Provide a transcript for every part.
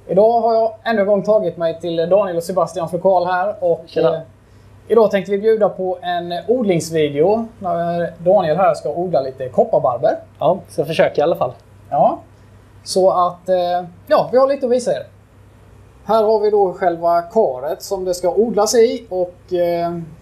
Idag har jag ännu en gång tagit mig till Daniel och Sebastians lokal här. Och idag tänkte vi bjuda på en odlingsvideo när Daniel här ska odla lite kopparbarber. Ja, ska försöka i alla fall. Ja, så att vi har lite att visa er. Här har vi då själva karet som det ska odlas i. Och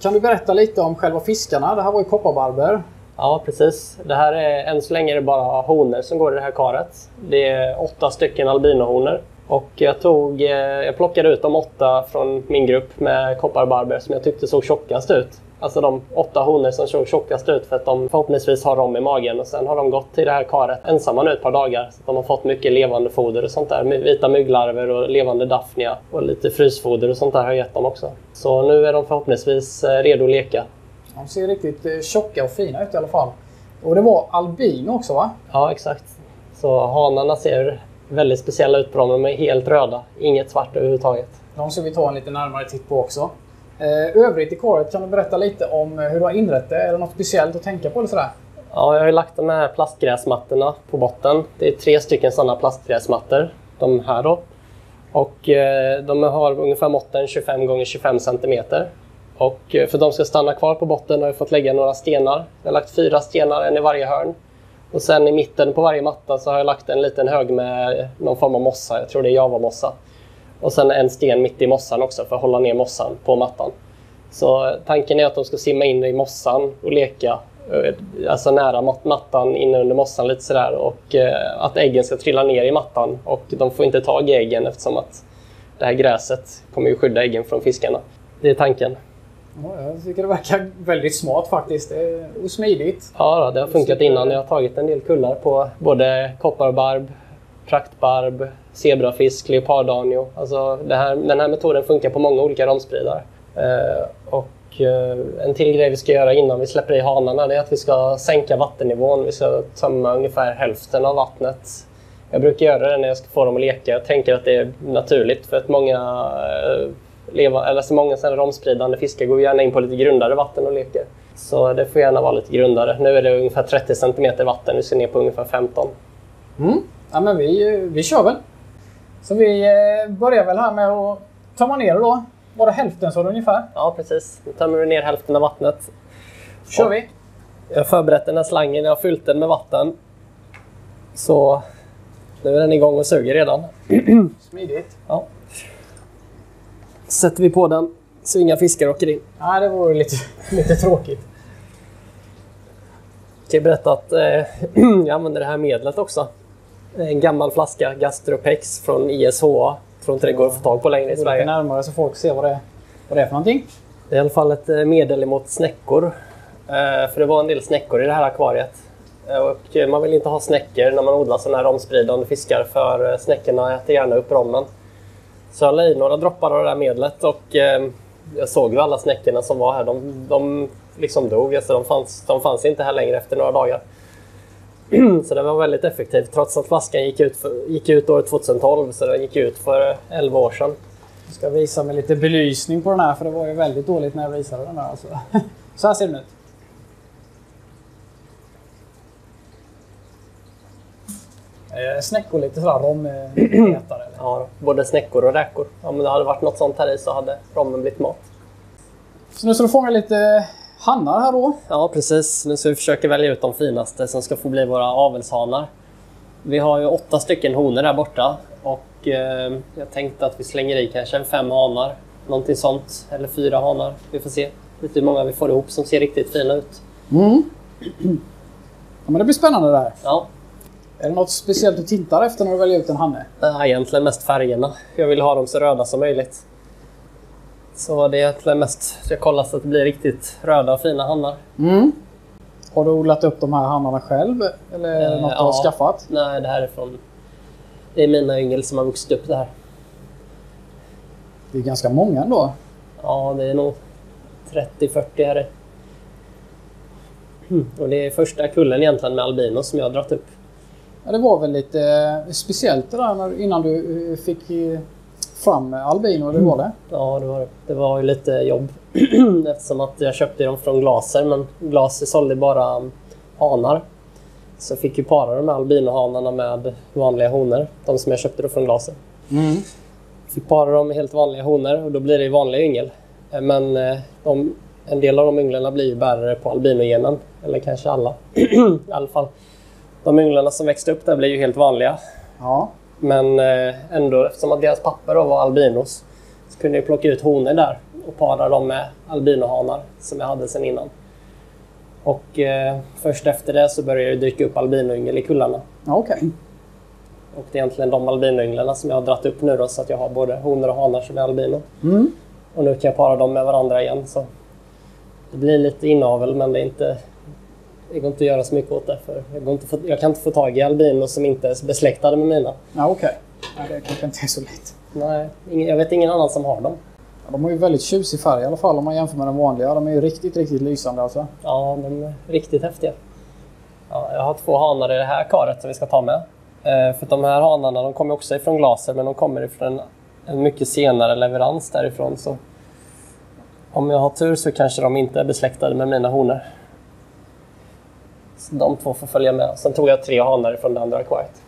kan du berätta lite om själva fiskarna? Det här var ju kopparbarber. Ja, precis. Det här är än så länge bara honor som går i det här karet. Det är 8 stycken albinohonor. Och jag plockade ut de 8 från min grupp med kopparbarber som jag tyckte såg tjockast ut. Alltså de 8 honor som såg tjockast ut för att de förhoppningsvis har rom i magen. Och sen har de gått till det här karet ensamma nu ett par dagar. Så att de har fått mycket levande foder och sånt där. Vita mygglarver och levande daphnia. Och lite frysfoder och sånt där har jag gett dem också. Så nu är de förhoppningsvis redo att leka. De ser riktigt tjocka och fina ut i alla fall. Och det var albino också, va? Ja, exakt. Så hanarna ser väldigt speciella ut på dem. De är helt röda. Inget svart överhuvudtaget. De ska vi ta en lite närmare titt på också. Övrigt i karet, kan du berätta lite om hur du har inrett det? Är det något speciellt att tänka på eller sådär? Ja, jag har lagt de här plastgräsmattorna på botten. Det är 3 stycken sådana plastgräsmattor. De här då. Och de har ungefär måtten 25 x 25 cm. Och för att de ska stanna kvar på botten har jag fått lägga några stenar. Jag har lagt 4 stenar, en i varje hörn. Och sen i mitten på varje matta så har jag lagt en liten hög med någon form av mossa. Jag tror det är javamossa. Och sen en sten mitt i mossan också för att hålla ner mossan på mattan. Så tanken är att de ska simma in i mossan och leka. Alltså nära mattan inne under mossan lite sådär. Och att äggen ska trilla ner i mattan. Och de får inte tag i äggen eftersom att det här gräset kommer ju skydda äggen från fiskarna. Det är tanken. Ja, jag tycker det verkar väldigt smart faktiskt. Och smidigt. Ja, det har funkat innan. Jag har tagit en del kullar på både kopparbarb, praktbarb, zebrafisk, leopardanio. Alltså den här metoden funkar på många olika romspridare. En till grej vi ska göra innan vi släpper i hanarna är att vi ska sänka vattennivån. Vi ska tömma ungefär hälften av vattnet. Jag brukar göra det när jag ska få dem att leka. Jag tänker att det är naturligt för att många romspridande fiskar går gärna in på lite grundare vatten och leker. Så det får gärna vara lite grundare. Nu är det ungefär 30 cm vatten. Vi ska ner på ungefär 15. Ja, men vi kör väl. Så vi börjar väl här med att tömma ner då. Var det hälften så ungefär? Ja, precis. Nu tömmer vi ner hälften av vattnet. Kör vi. Jag har förberett den här slangen. Jag har fyllt den med vatten. Så nu är den igång och suger redan. Smidigt. Ja. Sätter vi på den så inga fiskar åker in. Nej, det vore lite tråkigt. Jag kan berätta att jag använder det här medlet också. En gammal flaska Gastropex från ISHA. Tror inte det går att få tag på längre i Sverige. Lite närmare så folk ser vad det är för någonting. Det är i alla fall ett medel emot snäckor. För det var en del snäckor i det här akvariet. Och man vill inte ha snäckor när man odlar sådana här romspridande fiskar. För snäckorna äter gärna upp rommen. Så jag la i några droppar av det här medlet. Och jag såg ju alla snäckorna som var här. De liksom dog. Alltså de fanns inte här längre efter några dagar. Så det var väldigt effektivt trots att flaskan gick ut år 2012 så den gick ut för 11 år sedan. Jag ska visa med lite belysning på den här för det var ju väldigt dåligt när jag visade den här. Alltså. Så här ser den ut. Snäckor lite sådär romätare. Ja, både snäckor och räkor. Om det hade varit något sånt här i så hade rommen blivit mat. Så nu ska du fånga lite hannar här då? Ja, precis. Nu ska vi försöka välja ut de finaste som ska få bli våra avelshanar. Vi har ju 8 stycken honor där borta. Och jag tänkte att vi slänger i kanske 5 hanar. Någonting sånt. Eller 4 hanar. Vi får se lite hur många vi får ihop som ser riktigt fina ut. Ja, men det blir spännande där. Ja. Är det något speciellt du tittar efter när du väljer ut en hanne? Egentligen mest färgerna. Jag vill ha dem så röda som möjligt. Så det är egentligen mest jag kollar så att det blir riktigt röda och fina hannar. Har du odlat upp de här hannarna själv? Eller är det något du har skaffat? Nej, det är mina yngel som har vuxit upp det här. Det är ganska många ändå. Ja, det är nog 30-40 här. Och det är första kullen egentligen med albino som jag har dragit upp. Ja, det var väl lite speciellt det där innan du fick fram albino, eller var det? Ja, det var det. Det var ju lite jobb eftersom att jag köpte dem från Glaser, men Glaser sålde bara hanar. Så jag fick ju para de här albinohanarna med vanliga honor, de som jag köpte då från Glaser. Fick para dem med helt vanliga honor och då blir det vanliga yngel. Men en del av de ynglarna blir ju bärare på albinogenen. Eller kanske alla. I alla fall. De ynglarna som växte upp där blir ju helt vanliga. Ja. Men ändå, eftersom att deras pappa då var albinos, så kunde jag plocka ut honor där och para dem med albinohanar som jag hade sedan innan. Och först efter det så började det dyka upp albinoyngel i kullarna. Okej. Och det är egentligen de albinoynglarna som jag har dratt upp nu då, så att jag har både honor och hanar som är albino. Och nu kan jag para dem med varandra igen. Så det blir lite inavel, men det går inte att göra så mycket åt det. För jag kan inte få tag i albinos som inte är besläktade med mina. Ja, okej. Ja, det kanske inte är så lätt. Nej, jag vet ingen annan som har dem. Ja, de har ju väldigt tjusig färg i alla fall om man jämför med de vanliga. De är ju riktigt, riktigt lysande alltså. Ja, de är riktigt häftiga. Ja, jag har 2 hanar i det här karet som vi ska ta med. För de här hanarna, de kommer också ifrån Glaser, men de kommer ifrån en mycket senare leverans därifrån. Så om jag har tur så kanske de inte är besläktade med mina honor. Så de 2 får följa med. Sen tog jag 3 hanar från det andra akvariet.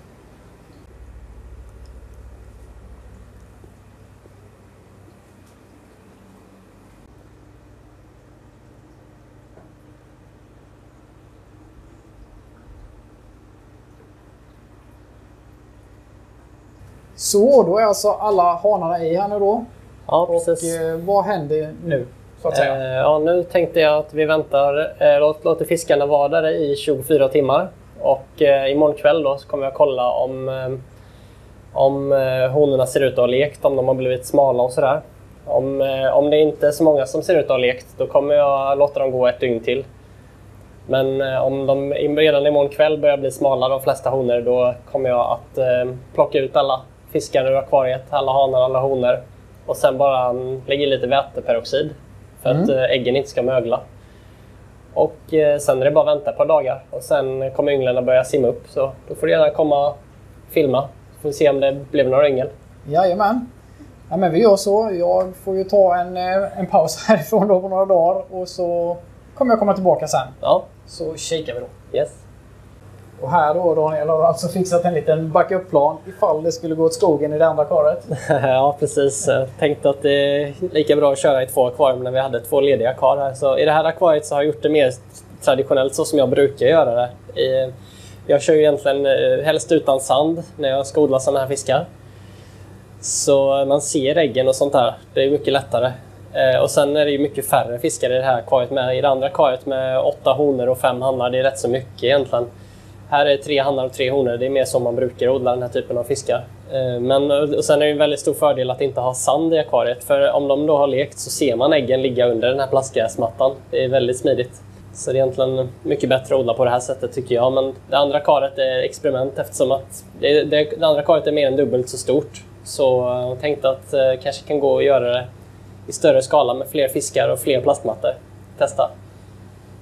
Så, då är alltså alla hanarna i här nu då. Ja, precis. Och vad händer nu, så att säga? Ja, nu tänkte jag att vi väntar, låter fiskarna vara där i 24 timmar. Och imorgon kväll då så kommer jag kolla om honorna ser ut att ha lekt, om de har blivit smala och sådär. Om det inte är så många som ser ut att ha lekt, då kommer jag låta dem gå ett dygn till. Men om de redan imorgon kväll börjar bli smala, de flesta honor, då kommer jag att plocka ut alla fiskar ur akvariet, alla hanar, alla honor. Och sen bara lägga i lite väteperoxid för att äggen inte ska mögla. Och sen är det bara att vänta ett par dagar. Och sen kommer ynglarna börja simma upp. Så då får du gärna komma och filma. Så får vi se om det blev några yngel. Jajamän. Ja, men vi gör så. Jag får ju ta en paus härifrån då på några dagar. Och så kommer jag komma tillbaka sen. Ja. Så kikar vi då. Yes. Och här då, Daniel, har alltså fixat en liten backup-plan ifall det skulle gå åt skogen i det andra karet. Ja, precis. Jag tänkte att det är lika bra att köra i 2 akvarium när vi hade 2 lediga kar här. Så i det här akvariet så har jag gjort det mer traditionellt så som jag brukar göra det. Jag kör ju egentligen helst utan sand när jag ska odla sådana här fiskar. Så man ser äggen och sånt här. Det är mycket lättare. Och sen är det ju mycket färre fiskar i det här akvariet med. I det andra akvariet med 8 honor och 5 hannar, det är rätt så mycket egentligen. Här är 3 hannar och 3 honor. Det är mer som man brukar odla den här typen av fiskar. Och sen är det en väldigt stor fördel att inte ha sand i akvariet. För om de då har lekt så ser man äggen ligga under den här plastgräsmattan. Det är väldigt smidigt. Så det är egentligen mycket bättre att odla på det här sättet tycker jag. Men det andra karet är experiment eftersom att det andra karet är mer än dubbelt så stort. Så jag tänkte att kanske kan gå och göra det i större skala med fler fiskar och fler plastmattor. Testa.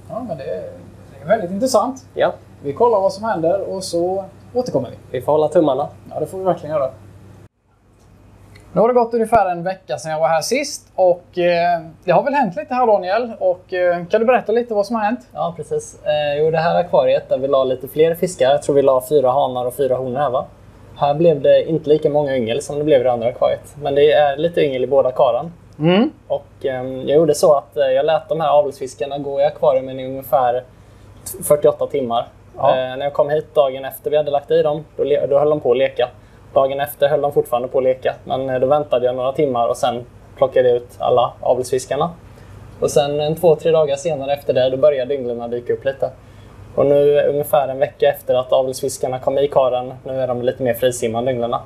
Ja, men det är väldigt intressant. Ja. Vi kollar vad som händer och så återkommer vi. Vi får hålla tummarna. Ja, det får vi verkligen göra. Nu har det gått ungefär en vecka sedan jag var här sist och det har väl hänt lite här, Daniel. Och kan du berätta lite vad som har hänt? Ja, precis. Det här akvariet där vi la lite fler fiskar. Jag tror vi la 4 hanar och 4 honor här, va? Här blev det inte lika många yngel som det blev i det andra akvariet. Men det är lite yngel i båda karen. Och jag gjorde så att jag lät de här avelsfiskarna gå i akvariet i ungefär 48 timmar. Ja. När jag kom hit dagen efter vi hade lagt i dem, då höll de på att leka. Dagen efter höll de fortfarande på att leka. Men då väntade jag några timmar och sen plockade jag ut alla avelsfiskarna. Och sen 2-3 dagar senare efter det, då började ynglarna dyka upp lite. Och nu ungefär en vecka efter att avelsfiskarna kom i karen, nu är de lite mer frisimmande ynglarna.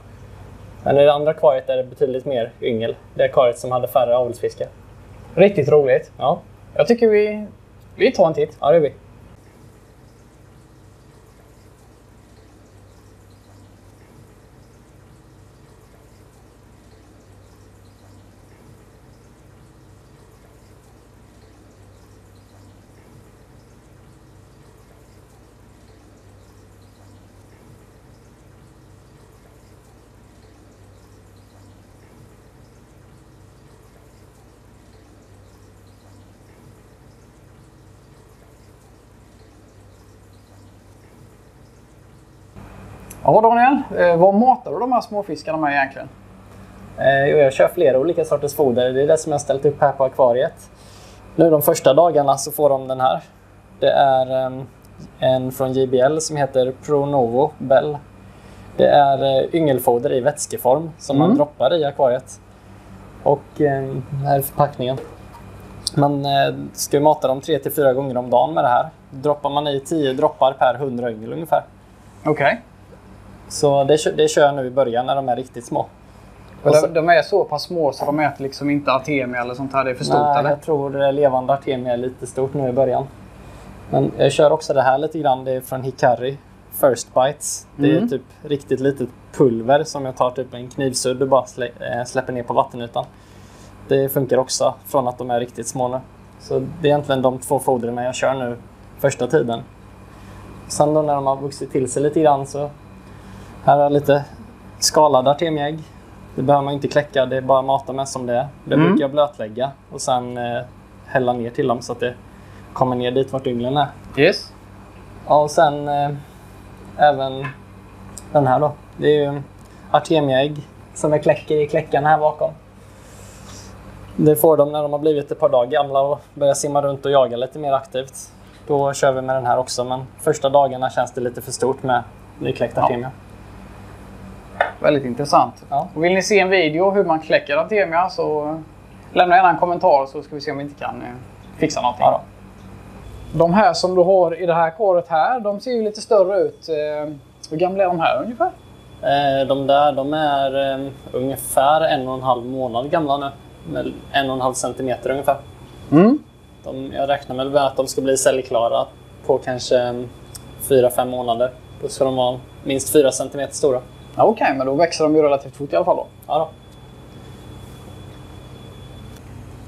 Men i det andra akvariet är det betydligt mer yngel. Det är akvariet som hade färre avelsfiskar. Riktigt roligt. Ja. Jag tycker vi tar en titt. Ja, det gör vi. Ja, Daniel, vad matar du de här småfiskarna med egentligen? Jag kör flera olika sorters foder. Det är det som jag har ställt upp här på akvariet. Nu de första dagarna så får de den här. Det är en från JBL som heter Pronovo Bell. Det är yngelfoder i vätskeform som man droppar i akvariet. Och här är förpackningen. Man ska mata dem 3-4 gånger om dagen med det här. Droppar man i 10 droppar per 100 yngel ungefär. Okej. Så det kör jag nu i början när de är riktigt små. De är så pass små så de äter liksom inte Artemia eller sånt här, det är för stort? Nej, eller? Jag tror levande Artemia är lite stort nu i början. Men jag kör också det här lite grann, det är från Hikari First Bites. Det är typ riktigt litet pulver som jag tar typ en knivsudd och bara släpper ner på vattenytan. Det funkar också från att de är riktigt små nu. Så det är egentligen de 2 fodren jag kör nu första tiden. Sen då när de har vuxit till sig lite grann så här är lite skalade Artemia-ägg. Det behöver man inte kläcka, det är bara mata med som det är. Det brukar jag blötlägga och sen hälla ner till dem så att det kommer ner dit vart ynglen är. Yes. Ja, och sen även den här då. Det är ju Artemia-ägg som jag kläcker i kläckarna här bakom. Det får de när de har blivit ett par dagar gamla och börjar simma runt och jaga lite mer aktivt. Då kör vi med den här också, men första dagarna känns det lite för stort med nykläckt Artemia. Väldigt intressant. Ja. Och vill ni se en video hur man kläcker Artemia så lämna gärna en kommentar så ska vi se om vi inte kan fixa någonting. Ja, de här som du har i det här karet här, de ser ju lite större ut. Hur gamla är de här ungefär? De där, de är ungefär 1,5 månad gamla nu. Med 1,5 centimeter ungefär. Jag räknar med att de ska bli cellklara på kanske 4-5 månader. Då ska de vara minst 4 centimeter stora. Ja, okej, men då växer de ju relativt fort i alla fall då. Ja då.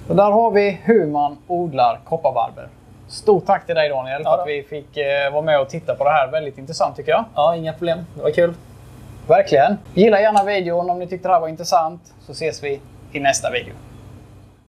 Och där har vi hur man odlar kopparbarber. Stort tack till dig Daniel för att vi fick vara med och titta på det här. Väldigt intressant tycker jag. Ja, inga problem. Det var kul. Verkligen. Gilla gärna videon om ni tyckte det här var intressant så ses vi i nästa video.